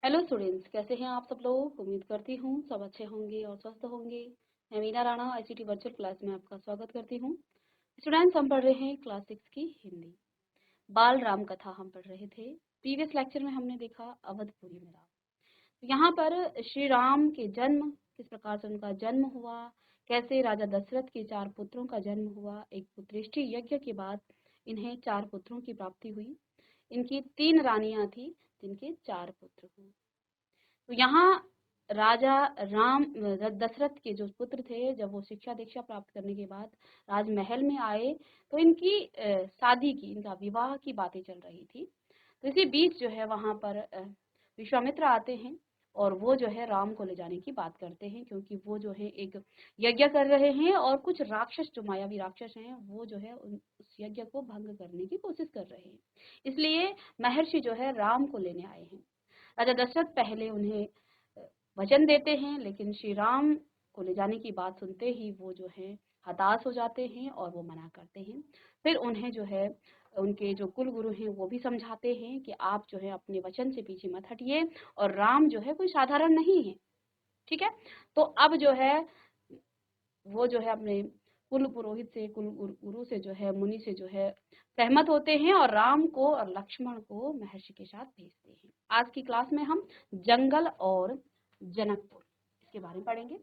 Hello students, कैसे हैं आप सब लोग। उम्मीद करती हूँ सब अच्छे होंगे और स्वस्थ होंगे। मैं Meena Rana ICT virtual class में आपका स्वागत करती हूँ। स्टूडेंट्स, हम पढ़ रहे हैं क्लास 6 की हिंदी। बाल राम कथा हम पढ़ रहे थे। प्रीवियस लेक्चर में हमने देखा अवधपुरी में राम। तो यहाँ पर श्री राम के जन्म, किस प्रकार से उनका जन्म हुआ, कैसे राजा दशरथ के 4 पुत्रों का जन्म हुआ। एक पुत्रेष्टि यज्ञ के बाद इन्हें 4 पुत्रों की प्राप्ति हुई। इनकी 3 रानियां थी जिनके 4 पुत्र हुए। तो यहाँ राजा राम दशरथ के जो पुत्र थे, जब वो शिक्षा दीक्षा प्राप्त करने के बाद राजमहल में आए तो इनकी शादी की, इनका विवाह की बातें चल रही थी। तो इसी बीच जो है वहां पर विश्वामित्र आते हैं और वो जो है राम को ले जाने की बात करते हैं, क्योंकि वो जो है एक यज्ञ कर रहे हैं और कुछ राक्षस, जो मायावी राक्षस हैं, वो जो है उस यज्ञ को भंग करने की कोशिश कर रहे हैं। इसलिए महर्षि जो है राम को लेने आए हैं। राजा दशरथ पहले उन्हें वचन देते हैं, लेकिन श्री राम को ले जाने की बात सुनते ही वो जो है हताश हो जाते हैं और वो मना करते हैं। फिर उन्हें जो है उनके जो कुल गुरु हैं वो भी समझाते हैं कि आप जो है अपने वचन से पीछे मत हटिए, और राम जो है कोई साधारण नहीं है। ठीक है। तो अब जो है वो जो है अपने कुल पुरोहित से, कुल गुरु से जो है, मुनि से जो है सहमत होते हैं और राम को और लक्ष्मण को महर्षि के साथ भेजते हैं। आज की क्लास में हम जंगल और जनकपुर इसके बारे में पढ़ेंगे।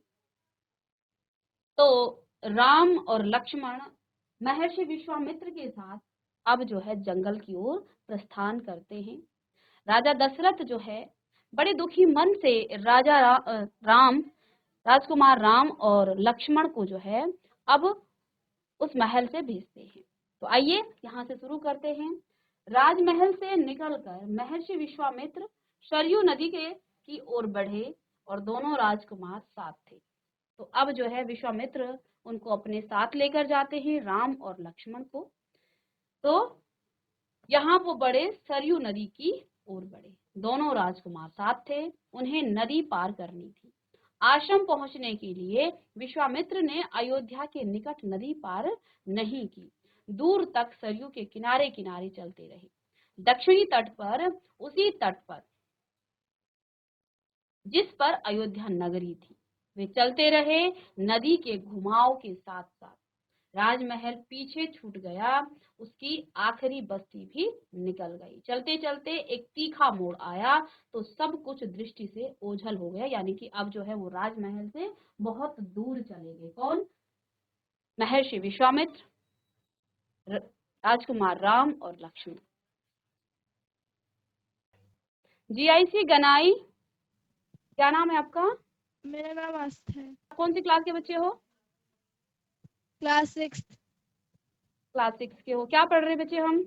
तो राम और लक्ष्मण महर्षि विश्वामित्र के साथ अब जो है जंगल की ओर प्रस्थान करते हैं। राजा दशरथ जो है बड़े दुखी मन से राजकुमार राम और लक्ष्मण को जो है अब उस महल से भेजते हैं। तो आइए यहाँ से शुरू करते हैं। राजमहल से निकलकर महर्षि विश्वामित्र सरयू नदी के की ओर बढ़े और दोनों राजकुमार साथ थे। तो अब जो है विश्वामित्र उनको अपने साथ लेकर जाते हैं, राम और लक्ष्मण को। तो यहाँ वो बड़े, सरयू नदी की ओर बढ़े। दोनों राजकुमार साथ थे, उन्हें नदी पार करनी थी। आश्रम पहुंचने के लिए विश्वामित्र ने अयोध्या के निकट नदी पार नहीं की, दूर तक सरयू के किनारे किनारे चलते रहे। दक्षिणी तट पर, उसी तट पर जिस पर अयोध्या नगरी थी, वे चलते रहे, नदी के घुमाव के साथ साथ। राजमहल पीछे छूट गया, उसकी आखिरी बस्ती भी निकल गई। चलते चलते एक तीखा मोड़ आया तो सब कुछ दृष्टि से ओझल हो गया, यानी कि अब जो है वो राजमहल से बहुत दूर चले गए। कौन? महर्षि विश्वामित्र, राजकुमार राम और लक्ष्मण। जीआईसी गनाई, क्या नाम है आपका? मेरा नाम आस्था है। कौन सी क्लास के बच्चे हो? क्लास 6 क्लास 6 के हो। क्या पढ़ रहे बच्चे हम?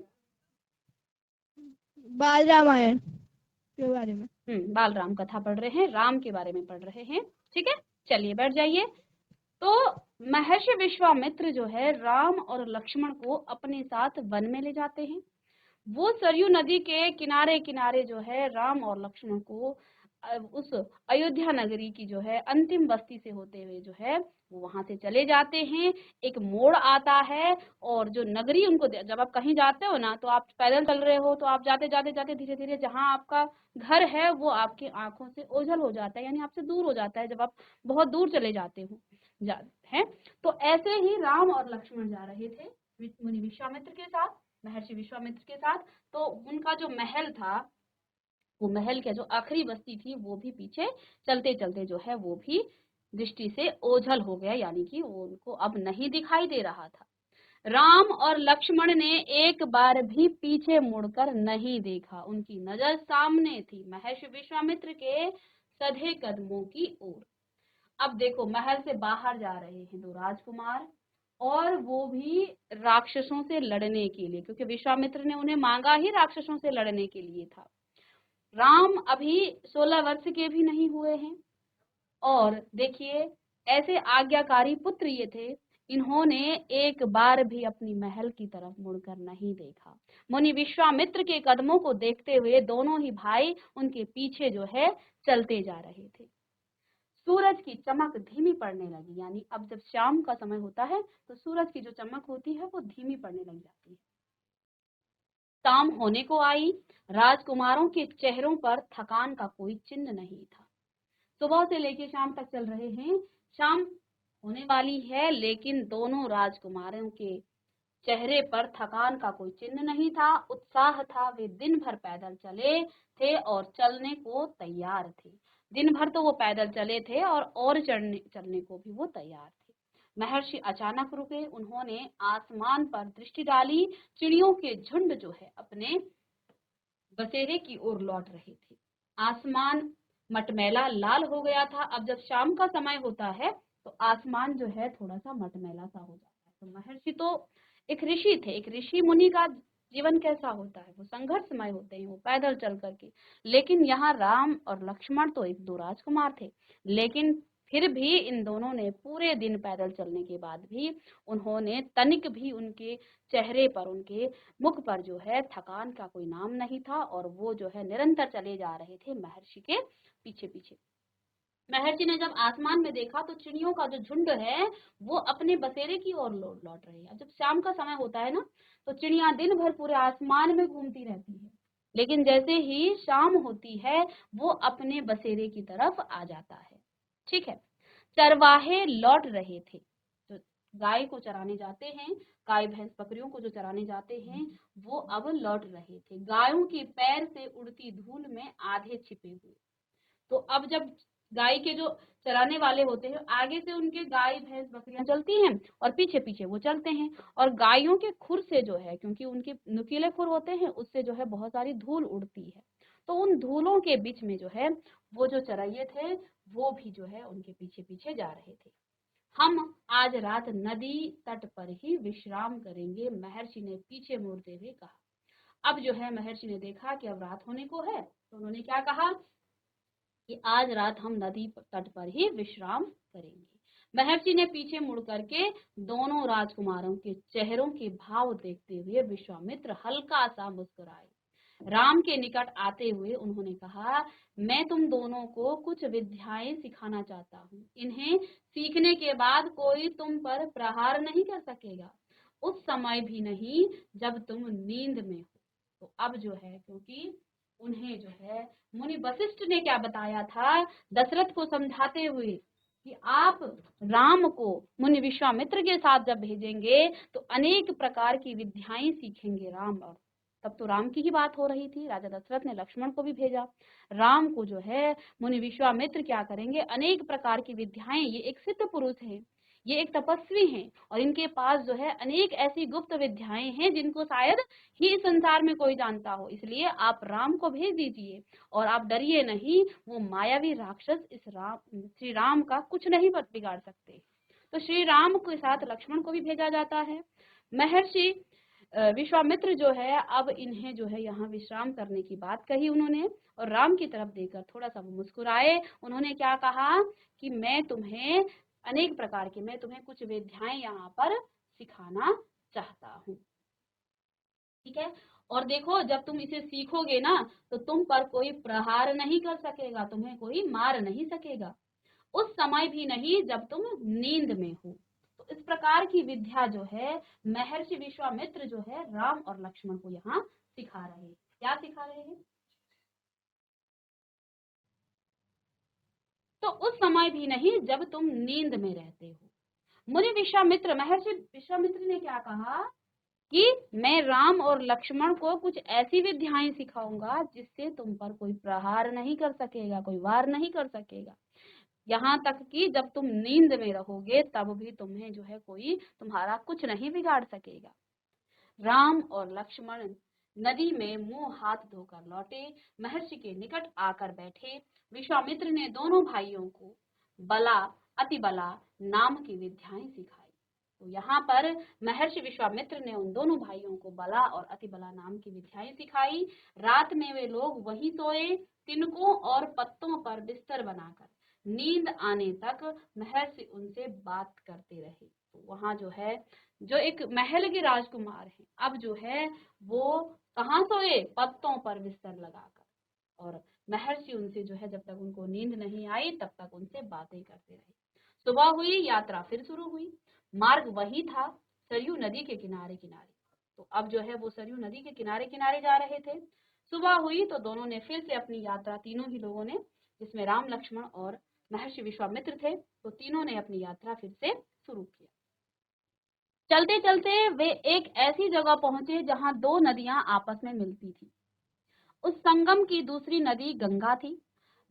बाल रामायण के बारे में। बाल राम कथा पढ़ रहे हैं, राम के बारे में पढ़ रहे हैं। ठीक है, चलिए बैठ जाइए। तो महर्षि विश्वामित्र जो है राम और लक्ष्मण को अपने साथ वन में ले जाते हैं। वो सरयू नदी के किनारे किनारे जो है राम और लक्ष्मण को उस अयोध्या नगरी की जो है अंतिम बस्ती से होते हुए जो है वो वहां से चले जाते हैं। एक मोड़ आता है और जो नगरी उनको, जब आप कहीं जाते हो ना, तो आप पैदल चल रहे हो तो आप जाते जाते जाते धीरे धीरे जहां आपका घर है वो आपकी आंखों से ओझल हो जाता है, यानी आपसे दूर हो जाता है जब आप बहुत दूर चले जाते हो हैं। तो ऐसे ही राम और लक्ष्मण जा रहे थे मुनि विश्वामित्र के साथ, महर्षि विश्वामित्र के साथ। तो उनका जो महल था, वो महल के जो आखिरी बस्ती थी, वो भी पीछे चलते चलते जो है वो भी दृष्टि से ओझल हो गया, यानी कि वो उनको अब नहीं दिखाई दे रहा था। राम और लक्ष्मण ने एक बार भी पीछे मुड़कर नहीं देखा, उनकी नजर सामने थी, महर्षि विश्वामित्र के सधे कदमों की ओर। अब देखो, महल से बाहर जा रहे हैं 2 राजकुमार, और वो भी राक्षसों से लड़ने के लिए, क्योंकि विश्वामित्र ने उन्हें मांगा ही राक्षसों से लड़ने के लिए था। राम अभी 16 वर्ष के भी नहीं हुए हैं, और देखिए ऐसे आज्ञाकारी पुत्र ये थे, इन्होंने एक बार भी अपनी महल की तरफ मुड़कर नहीं देखा। मुनि विश्वामित्र के कदमों को देखते हुए दोनों ही भाई उनके पीछे जो है चलते जा रहे थे। सूरज की चमक धीमी पड़ने लगी, यानी अब जब शाम का समय होता है तो सूरज की जो चमक होती है वो धीमी पड़ने लग जाती है। शाम होने को आई, राजकुमारों के चेहरों पर थकान का कोई चिन्ह नहीं था। सुबह से लेकर शाम तक चल रहे हैं, शाम होने वाली है, लेकिन दोनों राजकुमारों के चेहरे पर थकान का कोई चिन्ह नहीं था, उत्साह था। वे दिन भर पैदल चले थे और चलने को तैयार थे। दिन भर तो वो पैदल चले थे और चलने को भी वो तैयार थे। महर्षि अचानक रुके, उन्होंने आसमान पर दृष्टि डाली। चिड़ियों के झुंड जो है अपने बसेरे की ओर लौट रहे थे। आसमान मटमैला लाल हो गया था। अब जब शाम का समय होता है तो आसमान जो है थोड़ा सा मटमैला सा हो जाता है। तो महर्षि तो एक ऋषि थे, एक ऋषि मुनि का जीवन कैसा होता है, वो संघर्षमय होते हैं, वो पैदल चल करके। लेकिन यहाँ राम और लक्ष्मण तो एक दो राजकुमार थे, लेकिन फिर भी इन दोनों ने पूरे दिन पैदल चलने के बाद भी उन्होंने तनिक भी उनके चेहरे पर, उनके मुख पर जो है थकान का कोई नाम नहीं था, और वो जो है निरंतर चले जा रहे थे महर्षि के पीछे पीछे। महर्षि ने जब आसमान में देखा तो चिड़ियों का जो झुंड है वो अपने बसेरे की ओर लौट रहे हैं। जब शाम का समय होता है ना, तो चिड़िया दिन भर पूरे आसमान में घूमती रहती है, लेकिन जैसे ही शाम होती है वो अपने बसेरे की तरफ आ जाता है। ठीक है, चरवाहे लौट रहे थे, जो गाय को चराने जाते हैं, गाय भैंस बकरियों को जो चराने जाते हैं, वो अब लौट रहे थे, गायों के पैर से उड़ती धूल में आधे छिपे हुए। तो अब जब गाय के जो चराने वाले होते हैं, आगे से उनके गाय भैंस बकरियां चलती हैं और पीछे पीछे वो चलते हैं, और गायों के खुर से जो है, क्योंकि उनके नुकीले खुर होते हैं, उससे जो है बहुत सारी धूल उड़ती है। तो उन धूलों के बीच में जो है वो जो चरैये थे वो भी जो है उनके पीछे पीछे जा रहे थे। हम आज रात नदी तट पर ही विश्राम करेंगे, महर्षि ने पीछे मुड़ते हुए कहा। अब जो है महर्षि ने देखा कि अब रात होने को है, तो उन्होंने क्या कहा कि आज रात हम नदी तट पर ही विश्राम करेंगे। महर्षि ने पीछे मुड़ करके दोनों राजकुमारों के चेहरों के भाव देखते हुए विश्वामित्र हल्का सा मुस्कुराए। राम के निकट आते हुए उन्होंने कहा, मैं तुम दोनों को कुछ विद्याएं सिखाना चाहता हूँ। इन्हें सीखने के बाद कोई तुम पर प्रहार नहीं कर सकेगा, उस समय भी नहीं जब तुम नींद में हो। तो अब जो है, क्योंकि उन्हें जो है मुनि वशिष्ठ ने क्या बताया था दशरथ को समझाते हुए कि आप राम को मुनि विश्वामित्र के साथ जब भेजेंगे तो अनेक प्रकार की विद्याएं सीखेंगे राम। और तब तो राम की ही बात हो रही थी, राजा दशरथ ने लक्ष्मण को भी भेजा। राम को जो है मुनि विश्वामित्र क्या करेंगे, अनेक प्रकार की विद्याएं, ये एक सिद्ध पुरुष है, ये एक तपस्वी हैं, और इनके पास जो है अनेक ऐसी गुप्त विद्याएं हैं जिनको शायद ही इस संसार में कोई जानता हो। इसलिए आप राम को भेज दीजिए और आप डरिए नहीं, वो मायावी राक्षस इस श्री राम का कुछ नहीं बिगाड़ सकते। तो श्री राम के साथ लक्ष्मण को भी भेजा जाता है। महर्षि विश्वामित्र जो है अब इन्हें जो है यहाँ विश्राम करने की बात कही उन्होंने, और राम की तरफ देखकर थोड़ा सा वो मुस्कुराए। उन्होंने क्या कहा कि मैं तुम्हें अनेक प्रकार की, मैं तुम्हें कुछ विद्याएं यहाँ पर सिखाना चाहता हूँ। ठीक है, और देखो जब तुम इसे सीखोगे ना तो तुम पर कोई प्रहार नहीं कर सकेगा, तुम्हें कोई मार नहीं सकेगा, उस समय भी नहीं जब तुम नींद में हो। तो इस प्रकार की विद्या जो है महर्षि विश्वामित्र जो है राम और लक्ष्मण को यहाँ सिखा रहे हैं। क्या सिखा रहे हैं? तो उस समय भी नहीं जब तुम नींद में रहते हो। मुनि विश्वामित्र, महर्षि विश्वामित्र ने क्या कहा कि मैं राम और लक्ष्मण को कुछ ऐसी विद्याएं सिखाऊंगा जिससे तुम पर कोई प्रहार नहीं कर सकेगा, कोई वार नहीं कर सकेगा, यहाँ तक कि जब तुम नींद में रहोगे तब भी तुम्हें जो है कोई तुम्हारा कुछ नहीं बिगाड़ सकेगा। राम और लक्ष्मण नदी में मुंह हाथ धोकर लौटे, महर्षि के निकट आकर बैठे। विश्वामित्र ने दोनों भाइयों को बला अतिबला नाम की विद्याएं सिखाई। तो यहाँ पर महर्षि विश्वामित्र ने उन दोनों भाइयों को बला और अतिबला नाम की विद्याएं सिखाई। रात में वे लोग वहीं सोए, तिनकों और पत्तों पर बिस्तर बनाकर। नींद आने तक महर्षि उनसे बात करते रहे। तो वहां जो है, जो एक महल के राजकुमार हैं, अब जो है वो कहाँ सोए, पत्तों पर बिस्तर लगाकर, और महर्षि उनसे जो है जब तक उनको नींद नहीं आई तब तक उनसे बातें करते रहे। सुबह हुई, यात्रा फिर शुरू हुई। मार्ग वही था, सरयू नदी के किनारे किनारे। तो अब जो है वो सरयू नदी के किनारे किनारे जा रहे थे। सुबह हुई तो दोनों ने फिर से अपनी यात्रा, तीनों ही लोगों ने, जिसमें राम, लक्ष्मण और महर्षि विश्वामित्र थे, तो तीनों ने अपनी यात्रा फिर से शुरू किया। चलते चलते वे एक ऐसी जगह पहुंचे जहां दो नदियां आपस में मिलती थी। उस संगम की दूसरी नदी गंगा थी।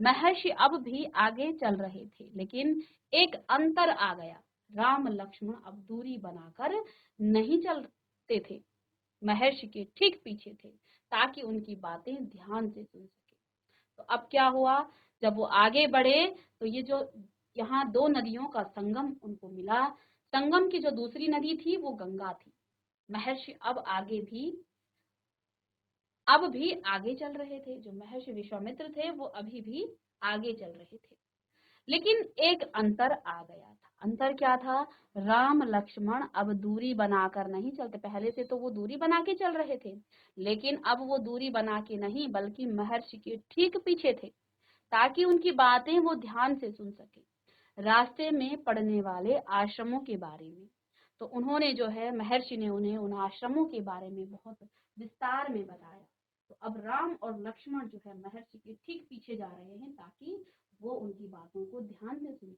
महर्षि अब भी आगे चल रहे थे, लेकिन एक अंतर आ गया। राम लक्ष्मण अब दूरी बनाकर नहीं चलते थे, महर्षि के ठीक पीछे थे, ताकि उनकी बातें ध्यान से सुन सके। तो अब क्या हुआ, जब वो आगे बढ़े तो ये जो यहाँ दो नदियों का संगम उनको मिला। संगम की जो दूसरी नदी थी वो गंगा थी। महर्षि अब भी आगे चल रहे थे। जो महर्षि विश्वामित्र थे वो अभी भी आगे चल रहे थे, लेकिन एक अंतर आ गया था। अंतर क्या था? राम लक्ष्मण अब दूरी बनाकर नहीं चलते। पहले से तो वो दूरी बना के चल रहे थे, लेकिन अब वो दूरी बना के नहीं, बल्कि महर्षि के ठीक पीछे थे, ताकि उनकी बातें वो ध्यान से सुन सके। रास्ते में पड़ने वाले आश्रमों के बारे में तो उन्होंने जो है, महर्षि ने उन्हें उन आश्रमों के बारे में बहुत विस्तार में बताया। तो अब राम और लक्ष्मण जो है महर्षि के ठीक पीछे जा रहे हैं, ताकि वो उनकी बातों को ध्यान से सुने।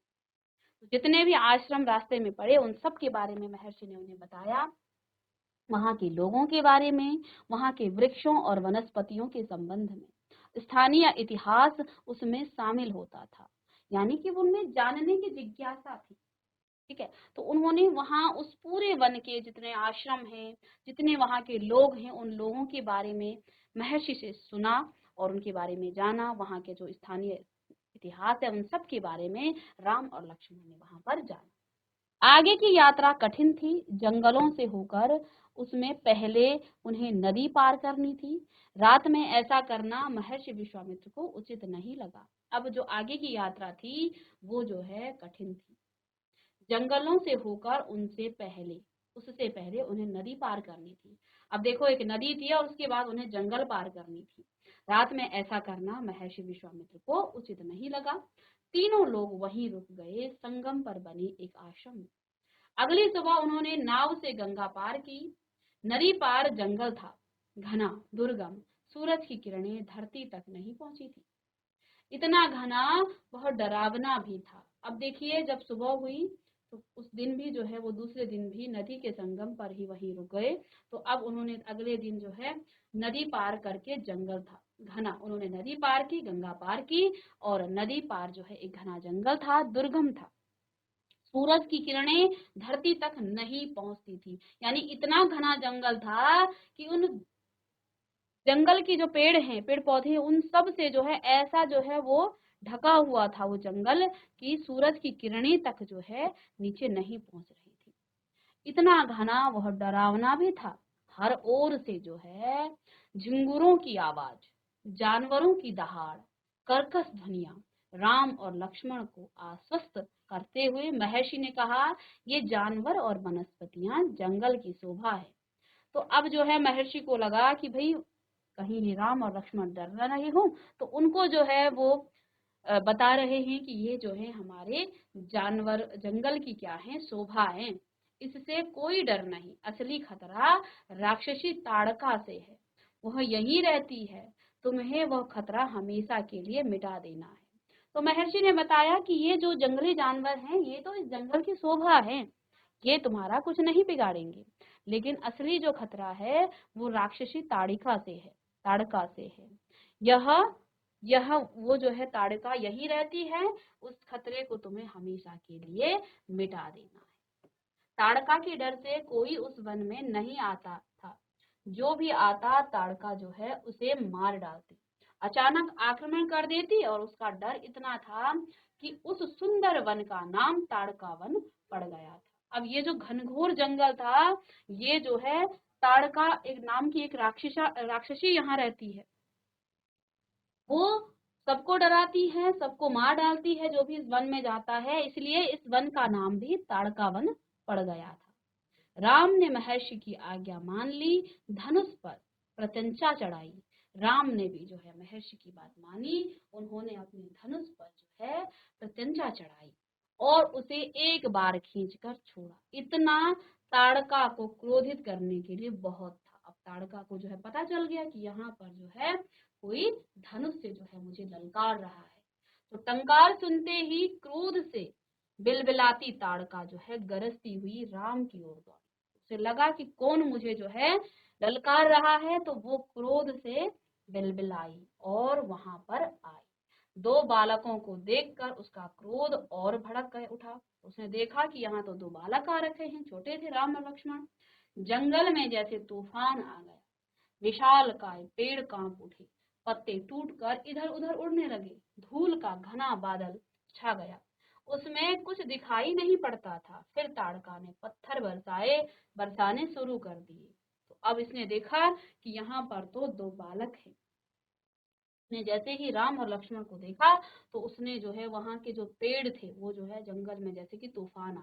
तो जितने भी आश्रम रास्ते में पड़े उन सब के बारे में महर्षि ने उन्हें बताया। वहां के लोगों के बारे में, वहां के वृक्षों और वनस्पतियों के संबंध में, स्थानीय इतिहास उसमें शामिल होता था, यानी कि उनमें जानने की जिज्ञासा थी। ठीक है, तो उन्होंने वहां उस पूरे वन के जितने आश्रम हैं, जितने वहां के लोग हैं, उन लोगों के बारे में महर्षि से सुना और उनके बारे में जाना। वहां के जो स्थानीय इतिहास है उन सब के बारे में राम और लक्ष्मण ने वहां पर जाना। आगे की यात्रा कठिन थी, जंगलों से होकर। उसमें पहले उन्हें नदी पार करनी थी। रात में ऐसा करना महर्षि विश्वामित्र को उचित नहीं लगा। अब जो आगे की यात्रा थी वो जो है कठिन थी। जंगलों से होकर उससे पहले उन्हें नदी पार करनी थी। अब देखो, एक नदी थी और उसके बाद उन्हें जंगल पार करनी थी। रात में ऐसा करना महर्षि विश्वामित्र को उचित नहीं लगा। तीनों लोग वहीं रुक गए, संगम पर बने एक आश्रम में। अगली सुबह उन्होंने नाव से गंगा पार की। नदी पार जंगल था, घना, दुर्गम। सूरज की किरणें धरती तक नहीं पहुंची थी। इतना घना, बहुत डरावना भी था। अब देखिए, जब सुबह हुई तो उस दिन भी जो है, वो दूसरे दिन भी नदी के संगम पर ही वहीं रुक गए। तो अब उन्होंने अगले दिन जो है नदी पार करके, जंगल था घना, उन्होंने नदी पार की, गंगा पार की, और नदी पार जो है एक घना जंगल था, दुर्गम था। सूरज की किरणें धरती तक नहीं पहुंचती थी, यानी इतना घना जंगल था कि उन जंगल की जो पेड़ हैं, पेड़ पौधे, उन सब से जो है ऐसा जो है वो ढका हुआ था वो जंगल, कि सूरज की किरणें तक जो है नीचे नहीं पहुंच रही थी। इतना घना, वह डरावना भी था। हर ओर से जो है झिंगुरों की आवाज, जानवरों की दहाड़, कर्कश ध्वनियां। राम और लक्ष्मण को आश्वस्त करते हुए महर्षि ने कहा, ये जानवर और वनस्पतियां जंगल की शोभा है। तो अब जो है महर्षि को लगा कि भाई कहीं ये राम और लक्ष्मण डर न रहे हो, तो उनको जो है वो बता रहे हैं कि ये जो है हमारे जानवर जंगल की क्या है, शोभा है, इससे कोई डर नहीं। असली खतरा राक्षसी ताड़का से है, वह यहीं रहती है, तुम्हें वह खतरा हमेशा के लिए मिटा देना है। तो महर्षि ने बताया कि ये जो जंगली जानवर हैं, ये तो इस जंगल की शोभा है, ये तुम्हारा कुछ नहीं बिगाड़ेंगे, लेकिन असली जो खतरा है वो राक्षसी ताड़का से है। यह यह वो जो है ताड़का यही रहती है, उस खतरे को तुम्हें हमेशा के लिए मिटा देना है। ताड़का के डर से कोई उस वन में नहीं आता था, जो भी आता ताड़का जो है उसे मार डालती, अचानक आक्रमण कर देती, और उसका डर इतना था कि उस सुंदर वन का नाम ताड़का वन पड़ गया था। अब ये जो घनघोर जंगल था, ये जो है ताड़का एक नाम की एक राक्षसी यहाँ रहती है। वो सबको डराती है, सबको मार डालती है जो भी इस वन में जाता है, इसलिए इस वन का नाम भी ताड़का वन पड़ गया था। राम ने महर्षि की आज्ञा मान ली, धनुष पर प्रत्यंचा चढ़ाई। राम ने भी जो है महर्षि की बात मानी, उन्होंने अपने धनुष पर जो है प्रत्यंचा चढ़ाई और उसे एक बार खींचकर छोड़ा। इतना ताड़का को क्रोधित करने के लिए बहुत था। अब ताड़का को जो है पता चल गया कि यहाँ पर जो है कोई धनुष से जो है मुझे ललकार रहा है। तो टंकार सुनते ही क्रोध से बिलबिलाती ताड़का जो है गरजती हुई राम की ओर दौड़ी। उसे लगा कि कौन मुझे जो है ललकार रहा है, तो वो क्रोध से बिलबिलाई और वहां पर आई। दो बालकों को देखकर उसका क्रोध और भड़क गए उठा। उसने देखा कि यहाँ तो दो बालक आ रखे हैं, छोटे थे राम और लक्ष्मण। जंगल में जैसे तूफान आ गया, विशालकाय पेड़ कांप उठे, पत्ते टूटकर इधर उधर उड़ने लगे, धूल का घना बादल छा गया, उसमें कुछ दिखाई नहीं पड़ता था। फिर ताड़का ने पत्थर बरसाने शुरू कर दिए। तो अब इसने देखा कि यहाँ पर तो दो बालक हैं। ने जैसे ही राम और लक्ष्मण को देखा तो उसने जो है वहां के जो पेड़ थे वो जो है जंगल में जैसे कि तूफान आ,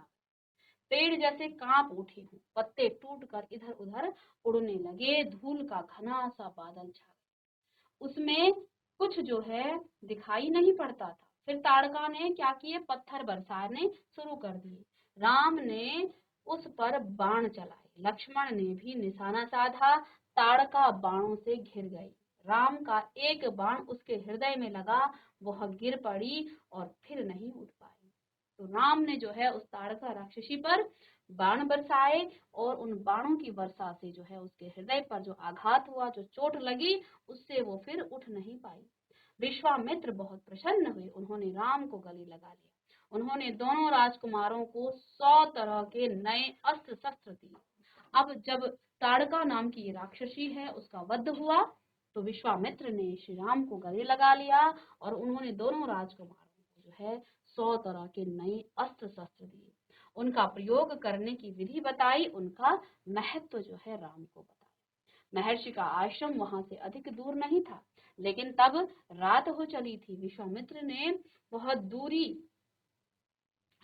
पेड़ जैसे कांप उठे हों, पत्ते टूटकर इधर उधर उड़ने लगे, धूल का घना सा बादल छा गया, उसमें कुछ जो है दिखाई नहीं पड़ता था। फिर ताड़का ने क्या किए, पत्थर बरसाने शुरू कर दिए। राम ने उस पर बाण चलाए, लक्ष्मण ने भी निशाना साधा, ताड़का बाणों से घिर गई। राम का एक बाण उसके हृदय में लगा, वह गिर पड़ी और फिर नहीं उठ पाई। तो राम ने जो है उस ताड़का राक्षसी पर बाण बरसाए और उन बाणों की वर्षा से जो है उसके हृदय पर जो आघात हुआ, जो चोट लगी, उससे वो फिर उठ नहीं पाई। विश्वामित्र बहुत प्रसन्न हुए, उन्होंने राम को गले लगा लिया। उन्होंने दोनों राजकुमारों को 100 तरह के नए अस्त्र शस्त्र दिए। अब जब ताड़का नाम की राक्षसी है उसका वध हुआ, तो विश्वामित्र ने श्री राम को गले लगा लिया और उन्होंने दोनों राजकुमारों को जो है 100 तरह के नए अस्त्र शस्त्र दिए, उनका प्रयोग करने की विधि बताई, उनका महत्व जो है राम को बताया। महर्षि का आश्रम वहां से अधिक दूर नहीं था, लेकिन तब रात हो चली थी। विश्वामित्र ने बहुत दूरी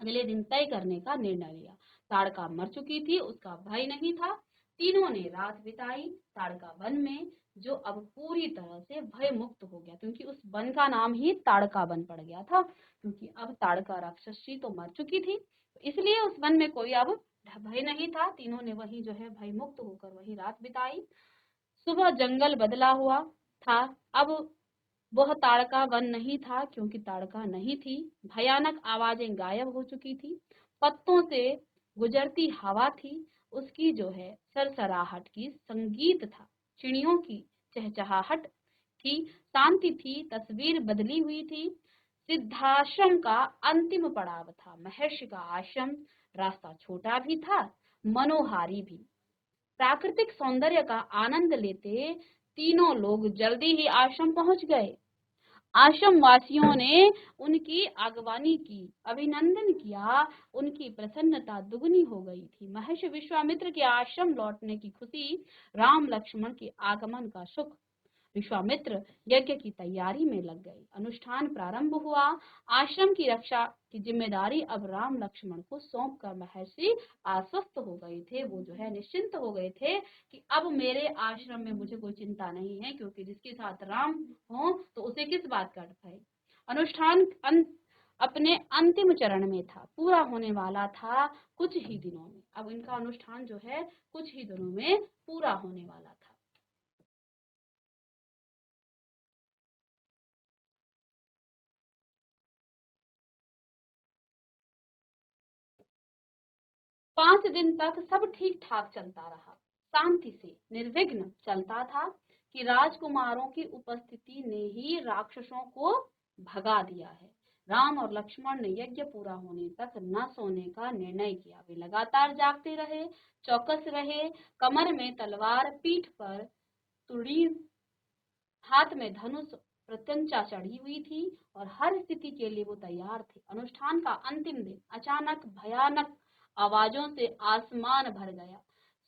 अगले दिन तय करने का निर्णय लिया। ताड़का मर चुकी थी, उसका भय नहीं था। तीनों ने रात बिताई ताड़का वन में, जो अब पूरी तरह से भय मुक्त हो गया, क्योंकि उस वन का नाम ही ताड़का वन पड़ गया था, क्योंकि अब ताड़का राक्षसी तो मर चुकी थी, इसलिए उस वन में कोई अब भय नहीं था। तीनों ने वहीं जो है भय मुक्त होकर वहीं रात बिताई। सुबह जंगल बदला हुआ था, अब वह ताड़का वन नहीं था, क्योंकि ताड़का नहीं थी। भयानक आवाजें गायब हो चुकी थी, पत्तों से गुजरती हवा थी, उसकी जो है सरसराहट की संगीत था, चिड़ियों की चहचहाहट थी, शांति थी, तस्वीर बदली हुई थी। सिद्धाश्रम का अंतिम पड़ाव था। महर्षि का आश्रम, रास्ता छोटा भी था, मनोहारी भी। प्राकृतिक सौंदर्य का आनंद लेते तीनों लोग जल्दी ही आश्रम पहुंच गए। आश्रम वासियों ने उनकी आगवानी की, अभिनंदन किया, उनकी प्रसन्नता दुगनी हो गई थी। महर्षि विश्वामित्र के आश्रम लौटने की खुशी, राम लक्ष्मण के आगमन का सुख। विश्वामित्र यज्ञ की तैयारी में लग गए, अनुष्ठान प्रारंभ हुआ। आश्रम की रक्षा की जिम्मेदारी अब राम लक्ष्मण को सौंपकर महर्षि आश्वस्त हो गए थे, वो जो है निश्चिंत हो गए थे कि अब मेरे आश्रम में मुझे कोई चिंता नहीं है, क्योंकि जिसके साथ राम हो तो उसे किस बात का डर है। अनुष्ठान अपने अंतिम चरण में था, पूरा होने वाला था कुछ ही दिनों में। अब इनका अनुष्ठान जो है कुछ ही दिनों में पूरा होने वाला था। 5 दिन तक सब ठीक ठाक चलता रहा, शांति से निर्विघ्न चलता था कि राजकुमारों की उपस्थिति ने ही राक्षसों को भगा दिया है। राम और लक्ष्मण ने यज्ञ पूरा होने तक न सोने का निर्णय किया। वे लगातार जागते रहे, चौकस रहे, कमर में तलवार, पीठ पर तुड़ी, हाथ में धनुष, प्रत्यंचा चढ़ी हुई थी और हर स्थिति के लिए वो तैयार थे। अनुष्ठान का अंतिम दिन अचानक भयानक आवाजों से आसमान भर गया।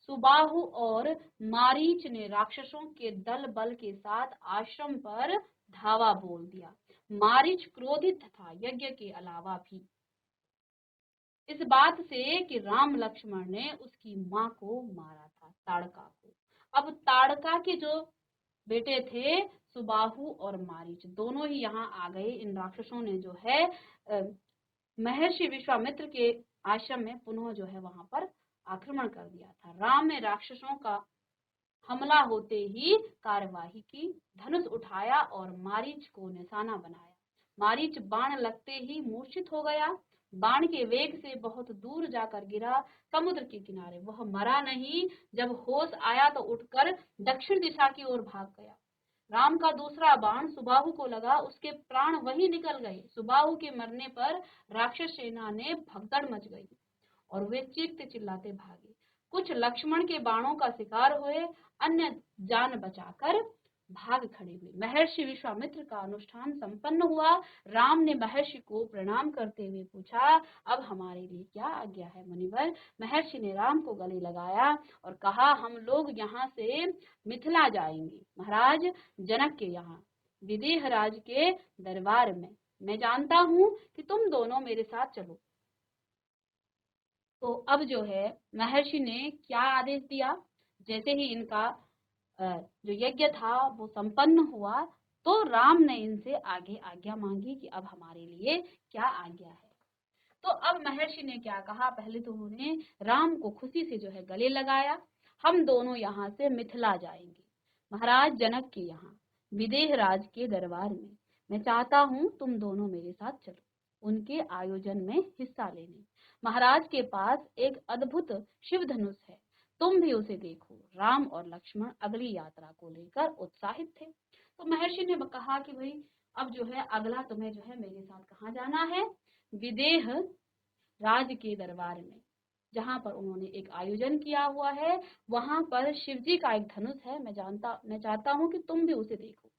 सुबाहु और मारीच ने राक्षसों के दल बल के साथ आश्रम पर धावा बोल दिया। मारीच क्रोधित था, यज्ञ के अलावा भी इस बात से कि राम लक्ष्मण ने उसकी मां को मारा था, ताड़का को। अब ताड़का के जो बेटे थे सुबाहु और मारीच, दोनों ही यहाँ आ गए। इन राक्षसों ने जो है महर्षि विश्वामित्र के आश्रम में पुनः जो है वहां पर आक्रमण कर दिया था। राम ने राक्षसों का हमला होते ही कार्यवाही की, धनुष उठाया और मारीच को निशाना बनाया। मारीच बाण लगते ही मूर्छित हो गया, बाण के वेग से बहुत दूर जाकर गिरा समुद्र के किनारे। वह मरा नहीं, जब होश आया तो उठकर दक्षिण दिशा की ओर भाग गया। राम का दूसरा बाण सुबाहु को लगा, उसके प्राण वहीं निकल गए। सुबाहु के मरने पर राक्षस सेना ने भगदड़ मच गई और वे चीखते चिल्लाते भागे। कुछ लक्ष्मण के बाणों का शिकार हुए, अन्य जान बचाकर भाग खड़े हुए। महर्षि विश्वामित्र का अनुष्ठान संपन्न हुआ। राम ने महर्षि को प्रणाम करते हुए पूछा, अब हमारे लिए क्या आज्ञा है मुनिवर। महर्षि ने राम को गले लगाया और कहा, हम लोग यहाँ से मिथिला जाएंगे, महाराज जनक के यहाँ, विदेह राज के दरबार में। मैं जानता हूँ कि तुम दोनों मेरे साथ चलो। तो अब जो है महर्षि ने क्या आदेश दिया, जैसे ही इनका जो यज्ञ था वो संपन्न हुआ, तो राम ने इनसे आगे आज्ञा मांगी कि अब हमारे लिए क्या आज्ञा है। तो अब महर्षि ने क्या कहा, पहले तो उन्होंने राम को खुशी से जो है गले लगाया। हम दोनों यहाँ से मिथिला जाएंगे, महाराज जनक के यहाँ, विदेह राज के दरबार में। मैं चाहता हूँ तुम दोनों मेरे साथ चलो, उनके आयोजन में हिस्सा लेने। महाराज के पास एक अद्भुत शिव धनुष है, तुम भी उसे देखो। राम और लक्ष्मण अगली यात्रा को लेकर उत्साहित थे। तो महर्षि ने कहा कि भाई अब जो है अगला तुम्हें जो है मेरे साथ कहाँ जाना है, विदेह राज के दरबार में, जहां पर उन्होंने एक आयोजन किया हुआ है। वहां पर शिव जी का एक धनुष है, मैं चाहता हूँ कि तुम भी उसे देखो।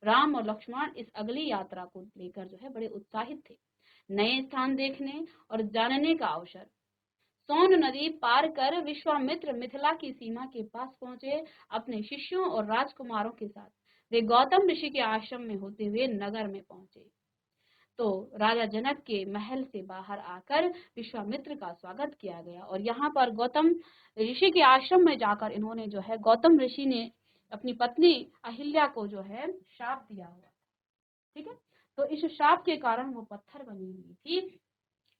राम और लक्ष्मण इस अगली यात्रा को लेकर जो है बड़े उत्साहित थे। नए स्थान देखने और जानने का अवसर। सोन नदी पार कर विश्वामित्र मिथिला की सीमा के पास पहुंचे। अपने शिष्यों और राजकुमारों के साथ वे गौतम ऋषि के आश्रम में होते हुए नगर में पहुंचे। तो राजा जनक के महल से बाहर आकर विश्वामित्र का स्वागत किया गया और यहाँ पर गौतम ऋषि के आश्रम में जाकर इन्होंने जो है, गौतम ऋषि ने अपनी पत्नी अहिल्या को जो है श्राप दिया हुआ, ठीक है। तो इस श्राप के कारण वो पत्थर बनी हुई थी।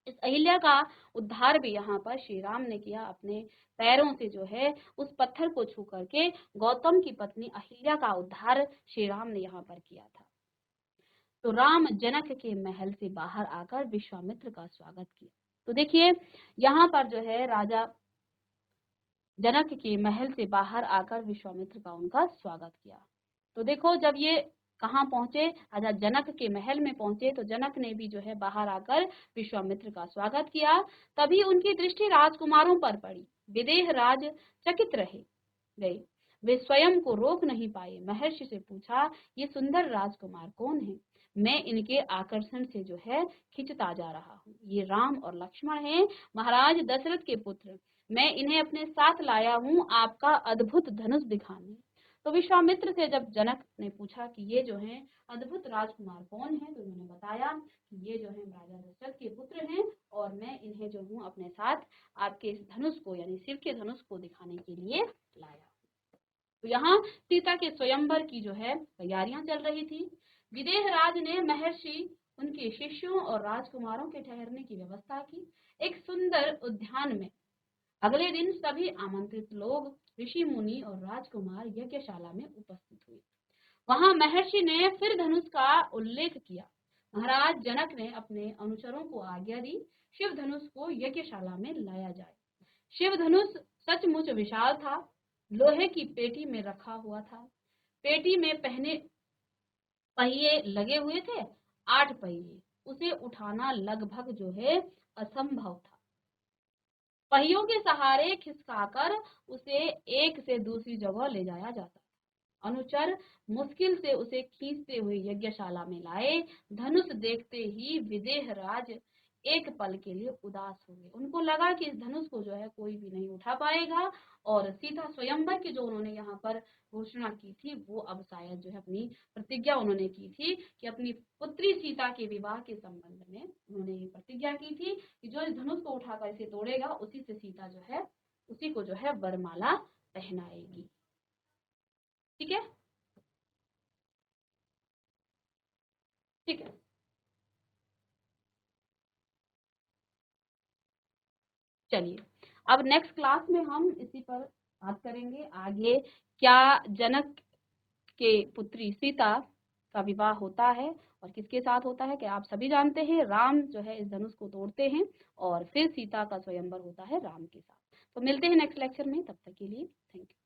इस अहिल्या का उद्धार भी यहाँ पर श्री राम ने किया, अपने पैरों से जो है उस पत्थर को छू करके गौतम की पत्नी अहिल्या का उद्धार श्री राम ने यहाँ पर किया था। तो राम जनक के महल से बाहर आकर विश्वामित्र का स्वागत किया। तो देखिए यहाँ पर जो है राजा जनक के महल से बाहर आकर विश्वामित्र का उनका स्वागत किया। तो देखो जब ये कहाँ पहुंचे, राजा जनक के महल में पहुंचे, तो जनक ने भी जो है बाहर आकर विश्वामित्र का स्वागत किया। तभी उनकी दृष्टि राजकुमारों पर पड़ी। विदेह राज चकित रहे गए, वे स्वयं को रोक नहीं पाए। महर्षि से पूछा, ये सुंदर राजकुमार कौन है? मैं इनके आकर्षण से जो है खिंचता जा रहा हूँ। ये राम और लक्ष्मण हैं, महाराज दशरथ के पुत्र। मैं इन्हें अपने साथ लाया हूँ आपका अद्भुत धनुष दिखाने। तो विश्वामित्र से जब जनक ने पूछा कि ये जो है अद्भुत राजकुमार कौन है, तो उन्होंने बताया कि ये जो है राजा दशरथ के पुत्र हैं और मैं इन्हें जो हूँ अपने साथ आपके इस धनुष को, यानी शिव के धनुष को दिखाने के लिए लाया। तो यहाँ सीता के स्वयंवर की जो है तैयारियां चल रही थी। विदेह राज ने महर्षि, उनके शिष्यों और राजकुमारों के ठहरने की व्यवस्था की एक सुंदर उद्यान में। अगले दिन सभी आमंत्रित लोग, ऋषि मुनि और राजकुमार यज्ञशाला में उपस्थित हुए। वहां महर्षि ने फिर धनुष का उल्लेख किया। महाराज जनक ने अपने अनुचरों को आज्ञा दी, शिव धनुष को यज्ञशाला में लाया जाए। शिव धनुष सचमुच विशाल था, लोहे की पेटी में रखा हुआ था। पेटी में पहने पहिए लगे हुए थे, 8 पहिए। उसे उठाना लगभग जो है असंभव था। पहियों के सहारे खिसकाकर उसे एक से दूसरी जगह ले जाया जाता। अनुचर मुश्किल से उसे खींचते हुए यज्ञशाला में लाए। धनुष देखते ही विदेह राज एक पल के लिए उदास हो गए। उनको लगा कि इस धनुष को जो है कोई भी नहीं उठा पाएगा और सीता स्वयंवर की जो उन्होंने यहाँ पर घोषणा की थी, वो अब शायद जो है अपनी प्रतिज्ञा उन्होंने की थी कि अपनी पुत्री सीता के विवाह के संबंध में उन्होंने ये प्रतिज्ञा की थी कि जो इस धनुष को उठाकर इसे तोड़ेगा उसी से सीता जो है, उसी को जो है वरमाला पहनाएगी। ठीक है, ठीक है। चलिए अब नेक्स्ट क्लास में हम इसी पर बात करेंगे आगे, क्या जनक के पुत्री सीता का विवाह होता है और किसके साथ होता है। क्या आप सभी जानते हैं, राम जो है इस धनुष को तोड़ते हैं और फिर सीता का स्वयंवर होता है राम के साथ। तो मिलते हैं नेक्स्ट लेक्चर में, तब तक के लिए थैंक यू।